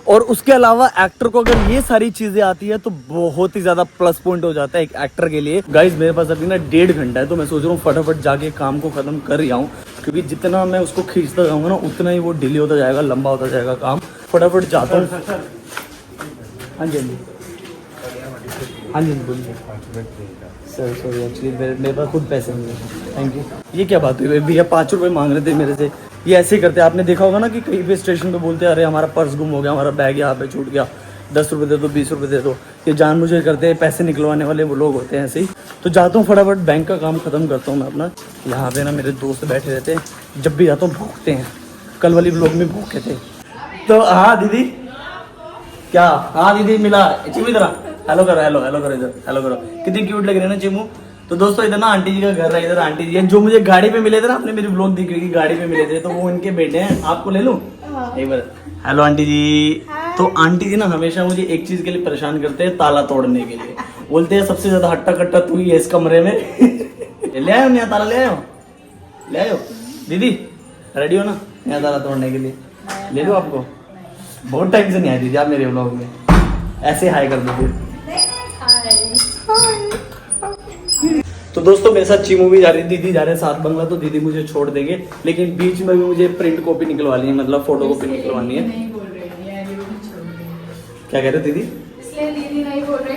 और उसके अलावा एक्टर को अगर ये सारी चीजें आती है तो बहुत ही ज्यादा प्लस पॉइंट हो जाता है एक एक्टर के लिए। गाइज मेरे पास अभी ना 1.5 घंटा है, तो मैं सोच रहा हूँ फटाफट जाके काम को खत्म कर ही आऊँ, क्योंकि जितना मैं उसको खींचता जाऊंगा ना उतना ही वो डिले होता जाएगा, लंबा होता जाएगा काम। फटाफट जाता हूँ। हाँ जी हाँ जी बोलिए सर। सॉरी एक्चुअली मेरे पास खुद पैसे नहीं है। Thank you. ये क्या बात हुई भैया, 5 रुपये मांग रहे थे मेरे से। ये ऐसे ही करते हैं, आपने देखा होगा ना कि कहीं पे स्टेशन पे बोलते हैं अरे हमारा पर्स गुम हो गया, हमारा बैग यहाँ पे छूट गया, 10 रुपये दे दो, 20 रुपये दे दो। ये जान मुझे करते हैं, पैसे निकलवाने वाले वो लोग होते हैं ऐसे ही। तो जाता हूँ फटाफट बैंक का काम खत्म करता हूँ मैं अपना। यहाँ पे ना मेरे दोस्त बैठे रहते हैं, जब भी जाता हूँ भूखते हैं। कल वाली ब्लॉग में भूखे थे। तो हाँ दीदी क्या, हाँ दीदी मिला चिमू इधर, हेलो करो, हेलो हेलो करो, इधर हेलो करो। कितनी क्यूट लग रही है ना चिमू। तो दोस्तों इधर ना आंटी जी का घर है, इधर आंटी जी है जो मुझे गाड़ी पे मिले थे ना, आपने मेरी ब्लॉग देखी होगी, गाड़ी पे मिले थे, तो वो इनके बेटे हैं। आपको ले लूं एक बार। हेलो आंटी जी। तो आंटी जी ना हमेशा मुझे एक चीज के लिए परेशान करते हैं, ताला तोड़ने के लिए। बोलते हैं सबसे ज्यादा हट्टा कट्टा तू ही है इस कमरे में। ले आयो नया ताला, ले आयो, ले आयो। दीदी रेडी हो ना नया ताला तोड़ने के लिए? ले लो आपको। बहुत टाइम से नहीं आई दीदी आप मेरे ब्लॉग में, ऐसे हाई कर दो फिर। तो दोस्तों मेरे साथ चीमू भी जा रही, दीदी जा रहे हैं सात बंगला, तो दीदी मुझे छोड़ देंगे, लेकिन बीच में भी मुझे प्रिंट कॉपी निकलवानी है, मतलब फोटो कॉपी निकलवानी है। क्या कह रहे दीदी? दीदी नहीं बोल रहे,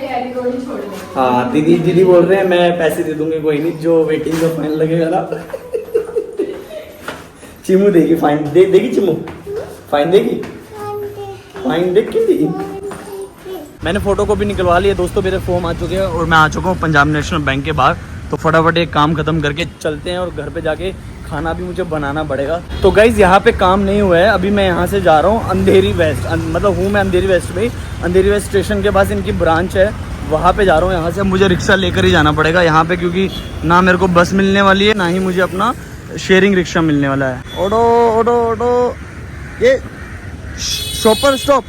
हाँ दीदी बोल रहे हैं मैं पैसे दे दूंगी, कोई नहीं, जो वेटिंग का फाइन लगेगा ना। चीमू देगी फाइन, देगी चीमू फाइन देगी, फाइन देख के देगी। मैंने फोटो कॉपी निकलवा ली है दोस्तों, मेरे फॉर्म आ चुके हैं और मैं आ चुका हूँ पंजाब नेशनल बैंक के बाहर। तो फटाफट एक काम खत्म करके चलते हैं और घर पे जाके खाना भी मुझे बनाना पड़ेगा। तो गाइज यहाँ पे काम नहीं हुआ है, अभी मैं यहाँ से जा रहा हूँ अंधेरी वेस्ट, मतलब हूँ मैं अंधेरी वेस्ट में। अंधेरी वेस्ट स्टेशन के पास इनकी ब्रांच है, वहाँ पे जा रहा हूँ। यहाँ से मुझे रिक्शा लेकर ही जाना पड़ेगा यहाँ पे, क्योंकि ना मेरे को बस मिलने वाली है, ना ही मुझे अपना शेयरिंग रिक्शा मिलने वाला है। ऑटो ऑटो ऑटो, ये शॉपर स्टॉप।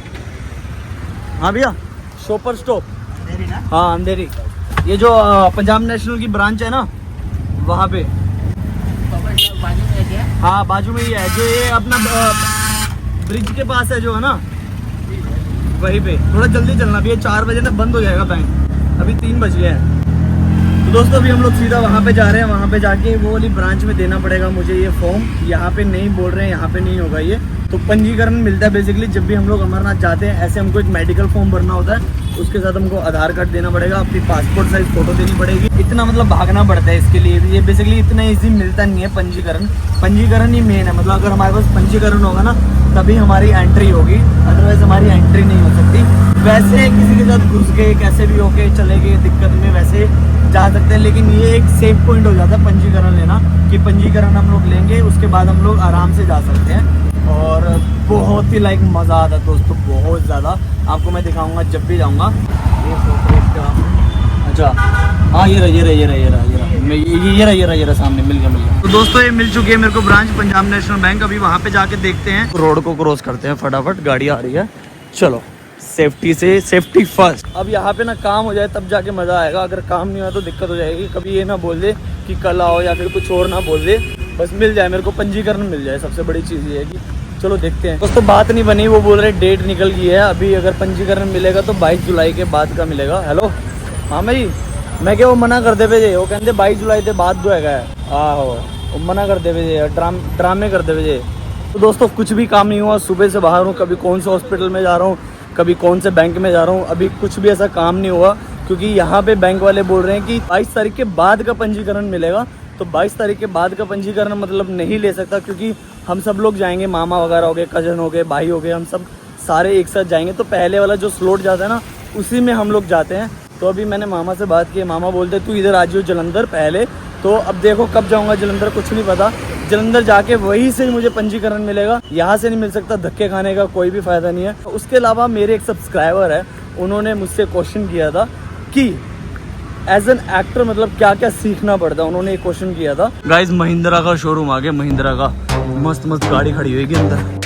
हाँ भैया शॉपर स्टॉप, हाँ अंधेरी। ये जो पंजाब नेशनल की ब्रांच है ना वहाँ पे, हाँ बाजू में ही है, जो ये अपना ब्रिज के पास है जो है ना, वहीं पे। थोड़ा जल्दी चलना भी है, 4 बजे तक बंद हो जाएगा बैंक, अभी 3 बज गए हैं। तो दोस्तों अभी हम लोग सीधा वहाँ पे जा रहे हैं, वहाँ पे जाके वो वाली ब्रांच में देना पड़ेगा मुझे ये फॉर्म। यहाँ पे नहीं बोल रहे हैं, यहाँ पे नहीं होगा ये। तो पंजीकरण मिलता है बेसिकली जब भी हम लोग अमरनाथ जाते हैं, ऐसे हमको एक मेडिकल फॉर्म भरना होता है, उसके साथ हमको आधार कार्ड देना पड़ेगा, अपनी पासपोर्ट साइज फोटो देनी पड़ेगी। इतना मतलब भागना पड़ता है इसके लिए, ये बेसिकली इतना ईजी मिलता नहीं है पंजीकरण। पंजीकरण ही मेन है, मतलब अगर हमारे पास पंजीकरण होगा ना तभी हमारी एंट्री होगी, अदरवाइज हमारी एंट्री नहीं हो सकती। वैसे किसी के साथ घुस गए कैसे भी होके चले गए दिक्कत में वैसे जा सकते हैं, लेकिन ये एक सेफ पॉइंट हो जाता है पंजीकरण लेना, कि पंजीकरण हम लोग लेंगे उसके बाद हम लोग आराम से जा सकते हैं। और बहुत ही लाइक मज़ा आता है दोस्तों, बहुत ज़्यादा। आपको मैं दिखाऊंगा जब भी जाऊंगा। ये फोटो इसका, अच्छा हाँ ये रहा सामने, मिल गया। तो दोस्तों ये मिल चुकी है मेरे को ब्रांच पंजाब नेशनल बैंक। अभी वहाँ पे जाके देखते हैं, रोड को क्रॉस करते हैं फटाफट, गाड़ी आ रही है, चलो सेफ्टी से, सेफ्टी फर्स्ट। अब यहाँ पे ना काम हो जाए तब जाके मज़ा आएगा, अगर काम नहीं हुआ तो दिक्कत हो जाएगी। कभी ये ना बोल दे कि कल आओ या फिर कुछ और ना बोल दे, बस मिल जाए मेरे को पंजीकरण मिल जाए। सबसे बड़ी चीज़ ये है कि चलो देखते हैं। दोस्तों बात नहीं बनी, वो बोल रहे डेट निकल गई है अभी, अगर पंजीकरण मिलेगा तो 22 जुलाई के बाद का मिलेगा। हेलो हाँ भाई, मैं क्या वो मना कर दे भेजे, वो कहते 22 जुलाई के बाद जो है आहो, वो मना कर दे भेजे, ड्रामे कर दे भेजे। तो दोस्तों कुछ भी काम नहीं हुआ, सुबह से बाहर हूँ, कभी कौन से हॉस्पिटल में जा रहा हूँ, कभी कौन से बैंक में जा रहा हूँ, अभी कुछ भी ऐसा काम नहीं हुआ, क्योंकि यहाँ पे बैंक वाले बोल रहे हैं कि 22 तारीख के बाद का पंजीकरण मिलेगा। तो 22 तारीख के बाद का पंजीकरण मतलब नहीं ले सकता, क्योंकि हम सब लोग जाएंगे, मामा वगैरह हो गए, कजन हो गए, भाई हो गए, हम सब सारे एक साथ जाएंगे। तो पहले वाला जो स्लॉट जाता है ना उसी में हम लोग जाते हैं। तो अभी मैंने मामा से बात की, मामा बोलते तू इधर आ जाओ जलंधर पहले। तो अब देखो कब जाऊँगा जलंधर कुछ नहीं पता, जलंधर जाके वहीं से मुझे पंजीकरण मिलेगा, यहाँ से नहीं मिल सकता। धक्के खाने का कोई भी फ़ायदा नहीं है। उसके अलावा मेरे एक सब्सक्राइबर है, उन्होंने मुझसे क्वेश्चन किया था कि एज एन एक्टर मतलब क्या क्या सीखना पड़ता है, उन्होंने एक क्वेश्चन किया था। गाइज महिंद्रा का शोरूम आ गया, महिंद्रा का मस्त मस्त गाड़ी खड़ी होगी अंदर।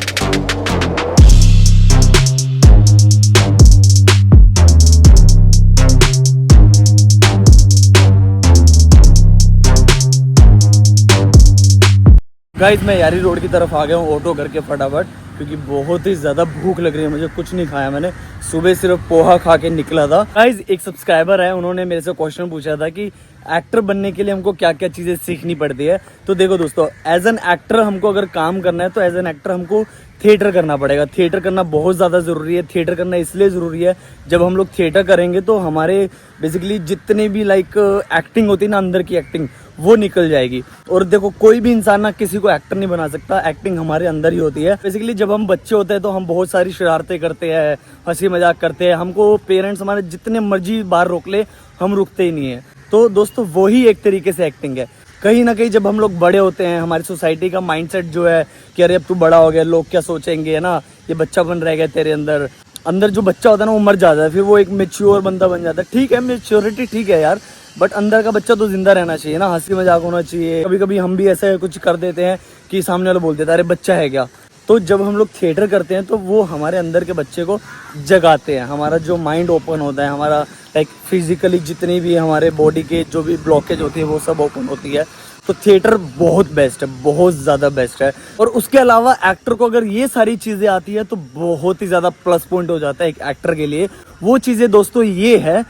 गाइज मैं यारी रोड की तरफ आ गया हूँ ऑटो करके फटाफट। क्योंकि बहुत ही ज़्यादा भूख लग रही है मुझे। कुछ नहीं खाया मैंने, सुबह सिर्फ पोहा खा के निकला था। गाइस एक सब्सक्राइबर है, उन्होंने मेरे से क्वेश्चन पूछा था कि एक्टर बनने के लिए हमको क्या क्या चीज़ें सीखनी पड़ती है। तो देखो दोस्तों, एज एन एक्टर हमको अगर काम करना है तो एज एन एक्टर हमको थिएटर करना पड़ेगा। थिएटर करना बहुत ज़्यादा ज़रूरी है। थिएटर करना इसलिए ज़रूरी है, जब हम लोग थिएटर करेंगे तो हमारे बेसिकली जितने भी लाइक एक्टिंग होती है ना, अंदर की एक्टिंग, वो निकल जाएगी। और देखो कोई भी इंसान ना किसी को एक्टर नहीं बना सकता, एक्टिंग हमारे अंदर ही होती है। बेसिकली जब हम बच्चे होते हैं तो हम बहुत सारी शरारतें करते हैं, हंसी मजाक करते हैं। हमको पेरेंट्स हमारे जितने मर्जी बाहर रोक ले, हम रुकते ही नहीं है। तो दोस्तों वही एक तरीके से एक्टिंग है। कहीं ना कहीं जब हम लोग बड़े होते हैं, हमारी सोसाइटी का माइंडसेट जो है कि अरे अब तू बड़ा हो गया, लोग क्या सोचेंगे, है ना, ये बच्चा बन रह गया तेरे अंदर। अंदर जो बच्चा होता है ना वो मर जाता है, फिर वो एक मेच्योर बंदा बन जाता है। ठीक है, मेच्योरिटी ठीक है यार, बट अंदर का बच्चा तो जिंदा रहना चाहिए ना, हंसी मजाक होना चाहिए। कभी कभी हम भी ऐसा कुछ कर देते हैं कि सामने वाला बोल देता है अरे बच्चा है क्या। तो जब हम लोग थिएटर करते हैं तो वो हमारे अंदर के बच्चे को जगाते हैं। हमारा जो माइंड ओपन होता है, हमारा लाइक फिजिकली जितनी भी हमारे बॉडी के जो भी ब्लॉकेज होती है वो सब ओपन होती है। तो थिएटर बहुत बेस्ट है, बहुत ज़्यादा बेस्ट है। और उसके अलावा एक्टर को अगर ये सारी चीज़ें आती है तो बहुत ही ज़्यादा प्लस पॉइंट हो जाता है एक एक्टर के लिए। वो चीज़ें दोस्तों ये है,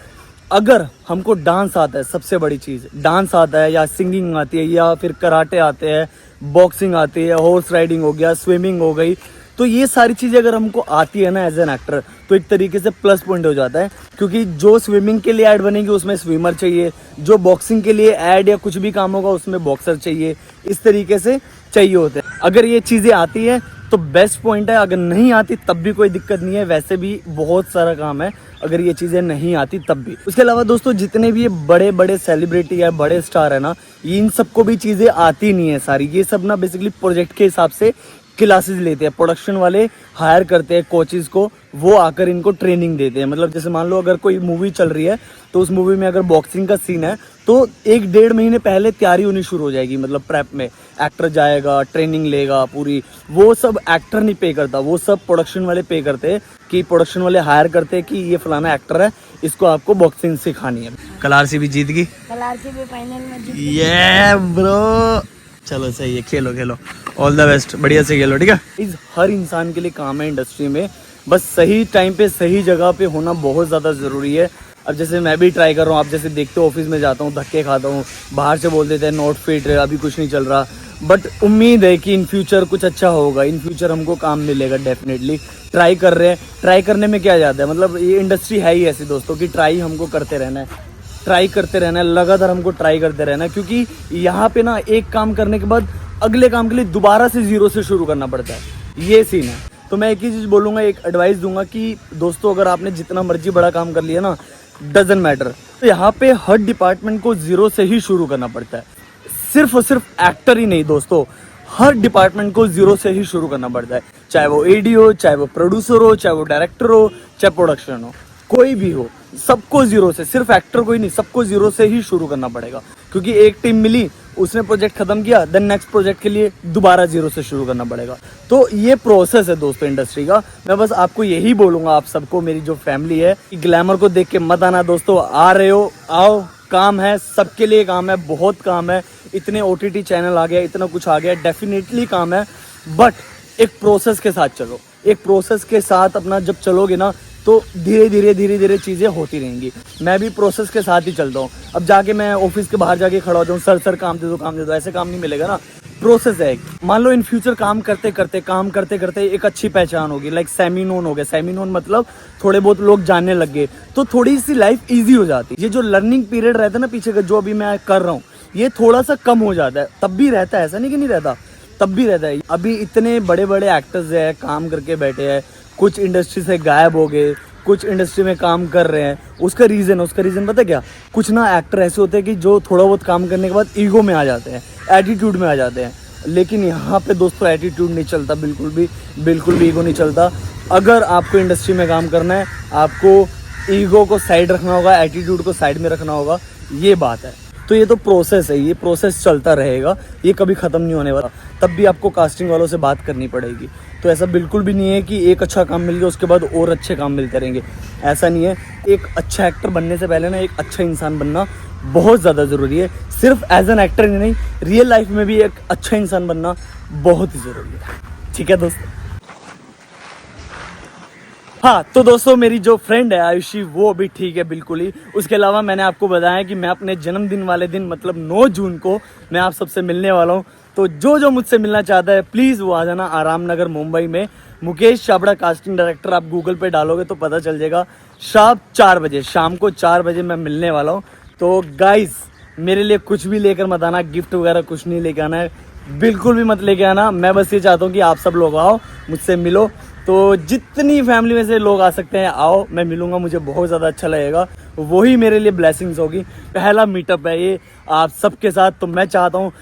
अगर हमको डांस आता है, सबसे बड़ी चीज़ डांस आता है, या सिंगिंग आती है, या फिर कराटे आते हैं, बॉक्सिंग आती है, हॉर्स राइडिंग हो गया, स्विमिंग हो गई, तो ये सारी चीज़ें अगर हमको आती है ना एज एन एक्टर, तो एक तरीके से प्लस पॉइंट हो जाता है। क्योंकि जो स्विमिंग के लिए ऐड बनेगी उसमें स्विमर चाहिए, जो बॉक्सिंग के लिए ऐड या कुछ भी काम होगा उसमें बॉक्सर चाहिए, इस तरीके से चाहिए होते हैं। अगर ये चीज़ें आती है तो बेस्ट पॉइंट है, अगर नहीं आती तब भी कोई दिक्कत नहीं है। वैसे भी बहुत सारा काम है अगर ये चीज़ें नहीं आती तब भी। उसके अलावा दोस्तों जितने भी ये बड़े बड़े सेलिब्रिटी है, बड़े स्टार है ना, इन सबको भी चीज़ें आती नहीं है सारी। ये सब ना बेसिकली प्रोजेक्ट के हिसाब से क्लासेस लेते हैं, प्रोडक्शन वाले हायर करते हैं कोचेज़ को, वो आकर इनको ट्रेनिंग देते हैं। मतलब जैसे मान लो अगर कोई मूवी चल रही है तो उस मूवी में अगर बॉक्सिंग का सीन है तो 1-1.5 महीने पहले तैयारी होनी शुरू हो जाएगी। मतलब प्रेप में एक्टर जाएगा, ट्रेनिंग लेगा पूरी, वो सब एक्टर नहीं पे करता, वो सब प्रोडक्शन वाले पे करते हैं। कि प्रोडक्शन वाले हायर करते हैं कि ये फलाना एक्टर है, इसको आपको बॉक्सिंग सिखानी है। कल आरसीबी जीत गई, कल आरसीबी फाइनल में जीत गई। ये ब्रो, चलो सही है, खेलो खेलो, ऑल द बेस्ट, बढ़िया से खेलो, ठीक है। इस हर इंसान के लिए काम है इंडस्ट्री में, बस सही टाइम पे सही जगह पे होना बहुत ज़्यादा ज़रूरी है। अब जैसे मैं भी ट्राई कर रहा हूँ, आप जैसे देखते हो ऑफिस में जाता हूँ, धक्के खाता हूँ, बाहर से बोल देते हैं नॉट फिट, अभी कुछ नहीं चल रहा, बट उम्मीद है कि इन फ्यूचर कुछ अच्छा होगा, इन फ्यूचर हमको काम मिलेगा डेफिनेटली। ट्राई कर रहे हैं, ट्राई करने में क्या जाता है, मतलब ये इंडस्ट्री है ही ऐसी दोस्तों कि ट्राई हमको करते रहना है, ट्राई करते रहना है, लगातार हमको ट्राई करते रहना है। क्योंकि यहाँ पे ना एक काम करने के बाद अगले काम के लिए दोबारा से जीरो से शुरू करना पड़ता है, ये सीन है। तो मैं एक ही चीज़ बोलूँगा, एक एडवाइस दूंगा कि दोस्तों अगर आपने जितना मर्जी बड़ा काम कर लिया ना, डजंट मैटर, तो यहाँ पे हर डिपार्टमेंट को जीरो से ही शुरू करना पड़ता है। सिर्फ और सिर्फ एक्टर ही नहीं दोस्तों, हर डिपार्टमेंट को जीरो से ही शुरू करना पड़ता है। चाहे वो एडी हो, चाहे वो प्रोड्यूसर हो, चाहे वो डायरेक्टर हो, चाहे प्रोडक्शन हो, कोई भी हो, सबको जीरो से, सिर्फ एक्टर को ही नहीं, सबको जीरो से ही शुरू करना पड़ेगा। क्योंकि एक टीम मिली, उसने प्रोजेक्ट खत्म किया, देन नेक्स्ट प्रोजेक्ट के लिए दोबारा जीरो से शुरू करना पड़ेगा। तो ये प्रोसेस है दोस्तों इंडस्ट्री का। मैं बस आपको यही बोलूंगा, आप सबको, मेरी जो फैमिली है, कि ग्लैमर को देख के मत आना दोस्तों। आ रहे हो, आओ, काम है, सबके लिए काम है, बहुत काम है, इतने OTT चैनल आ गया, इतना कुछ आ गया, डेफिनेटली काम है, बट एक प्रोसेस के साथ चलो। एक प्रोसेस के साथ अपना जब चलोगे ना तो धीरे धीरे चीज़ें होती रहेंगी। मैं भी प्रोसेस के साथ ही चलता हूँ। अब जाके मैं ऑफिस के बाहर जाके खड़ा हो जाऊँ, सर काम दे दो, ऐसे काम नहीं मिलेगा ना। प्रोसेस है। मान लो इन फ्यूचर काम करते करते एक अच्छी पहचान होगी, लाइक सेमी नोन हो गया। सेमी नोन मतलब थोड़े बहुत लोग जानने लग गए, तो थोड़ी सी लाइफ ईजी हो जाती है। ये जो लर्निंग पीरियड रहता है ना पीछे का, जो अभी मैं कर रहा हूँ, ये थोड़ा सा कम हो जाता है। तब भी रहता है, ऐसा नहीं कि नहीं रहता, तब भी रहता है। अभी इतने बड़े बड़े एक्टर्स है, काम करके बैठे हैं, कुछ इंडस्ट्री से गायब हो गए, कुछ इंडस्ट्री में काम कर रहे हैं। उसका रीज़न पता क्या? कुछ ना एक्टर ऐसे होते हैं कि जो थोड़ा बहुत काम करने के बाद ईगो में आ जाते हैं, एटीट्यूड में आ जाते हैं। लेकिन यहाँ पे दोस्तों एटीट्यूड नहीं चलता, बिल्कुल भी ईगो नहीं चलता। अगर आपको इंडस्ट्री में काम करना है, आपको ईगो को साइड रखना होगा, एटीट्यूड को साइड में रखना होगा, ये बात है। तो ये तो प्रोसेस है, ये प्रोसेस चलता रहेगा, ये कभी ख़त्म नहीं होने वाला। तब भी आपको कास्टिंग वालों से बात करनी पड़ेगी। तो ऐसा बिल्कुल भी नहीं है कि एक अच्छा काम मिल गया उसके बाद और अच्छे काम मिलते रहेंगे, ऐसा नहीं है। एक अच्छा एक्टर बनने से पहले ना एक अच्छा इंसान बनना बहुत ज़्यादा ज़रूरी है। सिर्फ एज एन एक्टर ही नहीं, रियल लाइफ में भी एक अच्छा इंसान बनना बहुत ही ज़रूरी है। ठीक है दोस्तों। हाँ तो दोस्तों मेरी जो फ्रेंड है आयुषी वो भी ठीक है बिल्कुल ही। उसके अलावा मैंने आपको बताया कि मैं अपने जन्मदिन वाले दिन मतलब 9 जून को मैं आप सबसे मिलने वाला हूँ। तो जो मुझसे मिलना चाहता है प्लीज़ वो आ जाना आराम नगर मुंबई में। मुकेश छाबड़ा कास्टिंग डायरेक्टर आप गूगल पे डालोगे तो पता चल जाएगा। शाम को 4 बजे मैं मिलने वाला हूँ। तो गाइस मेरे लिए कुछ भी लेकर मत आना, गिफ्ट वगैरह कुछ नहीं लेके आना है, बिल्कुल भी मत लेके आना। मैं बस ये चाहता हूँ कि आप सब लोग आओ, मुझसे मिलो। तो जितनी फैमिली में से लोग आ सकते हैं आओ, मैं मिलूंगा, मुझे बहुत ज़्यादा अच्छा लगेगा। वही मेरे लिए ब्लेसिंग्स होगी। पहला मीटअप है ये आप सबके साथ। तो मैं चाहता हूँ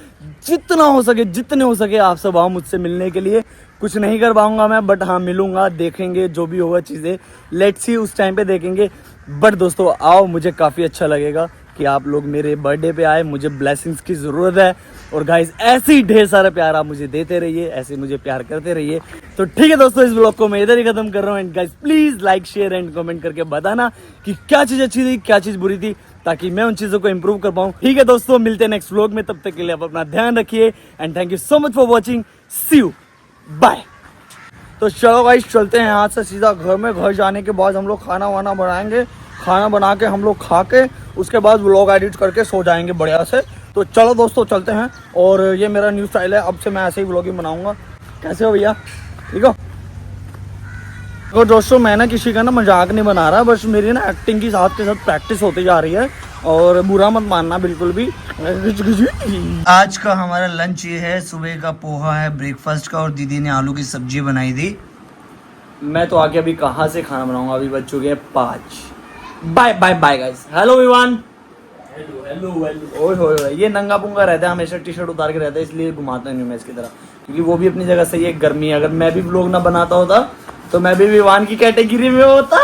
जितना हो सके, जितने हो सके आप सब आओ मुझसे मिलने के लिए। कुछ नहीं कर पाऊंगा मैं, बट हाँ मिलूंगा, देखेंगे जो भी होगा चीज़ें, लेट्स सी उस टाइम पे देखेंगे। बट दोस्तों आओ, मुझे काफ़ी अच्छा लगेगा कि आप लोग मेरे बर्थडे पे आए। मुझे ब्लेसिंग्स की ज़रूरत है। और गाइस ऐसे ही ढेर सारा प्यार आप मुझे देते रहिए, ऐसे मुझे प्यार करते रहिए। तो ठीक है दोस्तों, इस ब्लॉग को मैं इधर ही खत्म कर रहा हूँ। And guys please like share and comment करके बताना कि क्या चीज़ अच्छी थी, क्या चीज़ बुरी थी, ताकि मैं उन चीज़ों को इंप्रूव कर पाऊँ। ठीक है दोस्तों, मिलते हैं नेक्स्ट व्लॉग में। तब तक के लिए आप अपना ध्यान रखिए and thank you so much for watching. See you, bye. तो चलो गाइस चलते हैं यहाँ से सीधा घर में। घर जाने के बाद हम लोग खाना वाना बनाएंगे। खाना बना के हम लोग खा के उसके बाद व्लॉग एडिट करके सो जाएंगे बढ़िया से। तो चलो दोस्तों चलते हैं। और ये मेरा न्यू स्टाइल है, अब से मैं ऐसे ही व्लॉगिंग बनाऊंगा। कैसे हो भैया, ठीक हो? तो दोस्तों मैं ना किसी का ना मजाक नहीं बना रहा, बस मेरी ना एक्टिंग की साथ के साथ प्रैक्टिस होती जा रही है। और बुरा मत मानना बिल्कुल भी। आज का हमारा लंच ये है, सुबह का पोहा है ब्रेकफास्ट का, और दीदी ने आलू की सब्जी बनाई थी। मैं तो आगे अभी कहाँ से खाना बनाऊंगा, अभी बज चुके हैं 5। Bye bye bye guys, hello everyone. Hello hello hello. ओए होए होए, ये नंगा पुंगा रहता है, हमेशा टी शर्ट उतार के रहता है, इसलिए घुमाता नहीं मैं इसकी तरह, क्योंकि वो भी अपनी जगह सही है। गर्मी है, अगर मैं भी व्लॉग ना बनाता होता तो मैं भी विवान की कैटेगरी में होता।